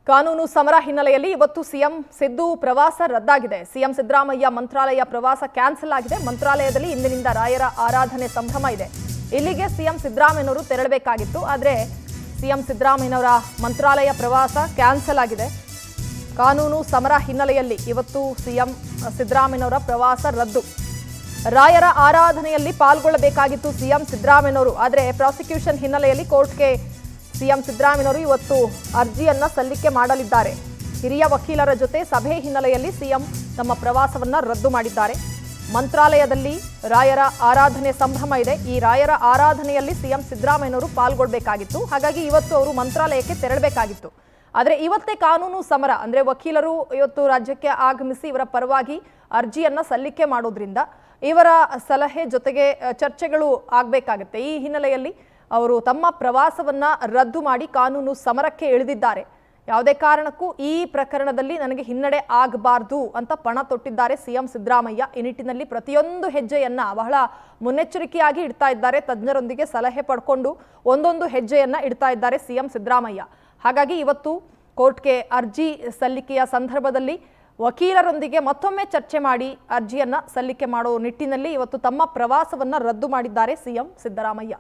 ಕಾನೂನು ಸಮರ ಹಿನ್ನೆಲೆಯಲ್ಲಿ ಇವತ್ತು ಸಿಎಂ ಸಿದ್ದು ಪ್ರವಾಸ ರದ್ದಾಗಿದೆ. ಸಿಎಂ ಸಿದ್ದರಾಮಯ್ಯ ಮಂತ್ರಾಲಯ ಪ್ರವಾಸ ಕ್ಯಾನ್ಸಲ್ ಆಗಿದೆ. ಮಂತ್ರಾಲಯದಲ್ಲಿ ಇಂದಿನಿಂದ ರಾಯರ ಆರಾಧನೆ ಸಂಭ್ರಮ ಇದೆ. ಇಲ್ಲಿಗೆ ಸಿಎಂ ಸಿದ್ದರಾಮಯ್ಯನವರು ತೆರಳಬೇಕಾಗಿತ್ತು. ಆದರೆ ಸಿಎಂ ಸಿದ್ದರಾಮಯ್ಯನವರ ಮಂತ್ರಾಲಯ ಪ್ರವಾಸ ಕ್ಯಾನ್ಸಲ್ ಆಗಿದೆ. ಕಾನೂನು ಸಮರ ಹಿನ್ನೆಲೆಯಲ್ಲಿ ಇವತ್ತು ಸಿಎಂ ಸಿದ್ದರಾಮಯ್ಯನವರ ಪ್ರವಾಸ ರದ್ದು. ರಾಯರ ಆರಾಧನೆಯಲ್ಲಿ ಪಾಲ್ಗೊಳ್ಳಬೇಕಾಗಿತ್ತು ಸಿಎಂ ಸಿದ್ದರಾಮಯ್ಯನವರು. ಆದರೆ ಪ್ರಾಸಿಕ್ಯೂಷನ್ ಹಿನ್ನೆಲೆಯಲ್ಲಿ ಕೋರ್ಟ್ಗೆ ಸಿಎಂ ಸಿದ್ದರಾಮಯ್ಯನವರು ಇವತ್ತು ಅರ್ಜಿಯನ್ನ ಸಲ್ಲಿಕೆ ಮಾಡಲಿದ್ದಾರೆ. ಹಿರಿಯ ವಕೀಲರ ಜೊತೆ ಸಭೆ ಹಿನ್ನೆಲೆಯಲ್ಲಿ ಸಿಎಂ ತಮ್ಮ ಪ್ರವಾಸವನ್ನ ರದ್ದು ಮಾಡಿದ್ದಾರೆ. ಮಂತ್ರಾಲಯದಲ್ಲಿ ರಾಯರ ಆರಾಧನೆ ಸಂಭ್ರಮ ಇದೆ. ಈ ರಾಯರ ಆರಾಧನೆಯಲ್ಲಿ ಸಿಎಂ ಸಿದ್ದರಾಮಯ್ಯನವರು ಪಾಲ್ಗೊಳ್ಳಬೇಕಾಗಿತ್ತು. ಹಾಗಾಗಿ ಇವತ್ತು ಅವರು ಮಂತ್ರಾಲಯಕ್ಕೆ ತೆರಳಬೇಕಾಗಿತ್ತು. ಆದರೆ ಇವತ್ತೇ ಕಾನೂನು ಸಮರ ಅಂದ್ರೆ ವಕೀಲರು ಇವತ್ತು ರಾಜ್ಯಕ್ಕೆ ಆಗಮಿಸಿ ಇವರ ಪರವಾಗಿ ಅರ್ಜಿಯನ್ನ ಸಲ್ಲಿಕೆ ಮಾಡೋದ್ರಿಂದ ಇವರ ಸಲಹೆ ಜೊತೆಗೆ ಚರ್ಚೆಗಳು ಆಗಬೇಕಾಗುತ್ತೆ. ಈ ಹಿನ್ನೆಲೆಯಲ್ಲಿ ಅವರು ತಮ್ಮ ಪ್ರವಾಸವನ್ನ ರದ್ದು ಮಾಡಿ ಕಾನೂನು ಸಮರಕ್ಕೆ ಇಳಿದಿದ್ದಾರೆ. ಯಾವುದೇ ಕಾರಣಕ್ಕೂ ಈ ಪ್ರಕರಣದಲ್ಲಿ ನನಗೆ ಹಿನ್ನಡೆ ಆಗಬಾರ್ದು ಅಂತ ಪಣ ತೊಟ್ಟಿದ್ದಾರೆ ಸಿಎಂ ಸಿದ್ದರಾಮಯ್ಯ. ಈ ನಿಟ್ಟಿನಲ್ಲಿ ಪ್ರತಿಯೊಂದು ಹೆಜ್ಜೆಯನ್ನ ಬಹಳ ಮುನ್ನೆಚ್ಚರಿಕೆಯಾಗಿ ಇಡ್ತಾ ಇದ್ದಾರೆ. ತಜ್ಞರೊಂದಿಗೆ ಸಲಹೆ ಪಡ್ಕೊಂಡು ಒಂದೊಂದು ಹೆಜ್ಜೆಯನ್ನ ಇಡ್ತಾ ಇದ್ದಾರೆ ಸಿಎಂ ಸಿದ್ದರಾಮಯ್ಯ. ಹಾಗಾಗಿ ಇವತ್ತು ಕೋರ್ಟ್ಗೆ ಅರ್ಜಿ ಸಲ್ಲಿಕೆಯ ಸಂದರ್ಭದಲ್ಲಿ ವಕೀಲರೊಂದಿಗೆ ಮತ್ತೊಮ್ಮೆ ಚರ್ಚೆ ಮಾಡಿ ಅರ್ಜಿಯನ್ನ ಸಲ್ಲಿಕೆ ಮಾಡೋ ನಿಟ್ಟಿನಲ್ಲಿ ಇವತ್ತು ತಮ್ಮ ಪ್ರವಾಸವನ್ನ ರದ್ದು ಮಾಡಿದ್ದಾರೆ ಸಿಎಂ ಸಿದ್ದರಾಮಯ್ಯ.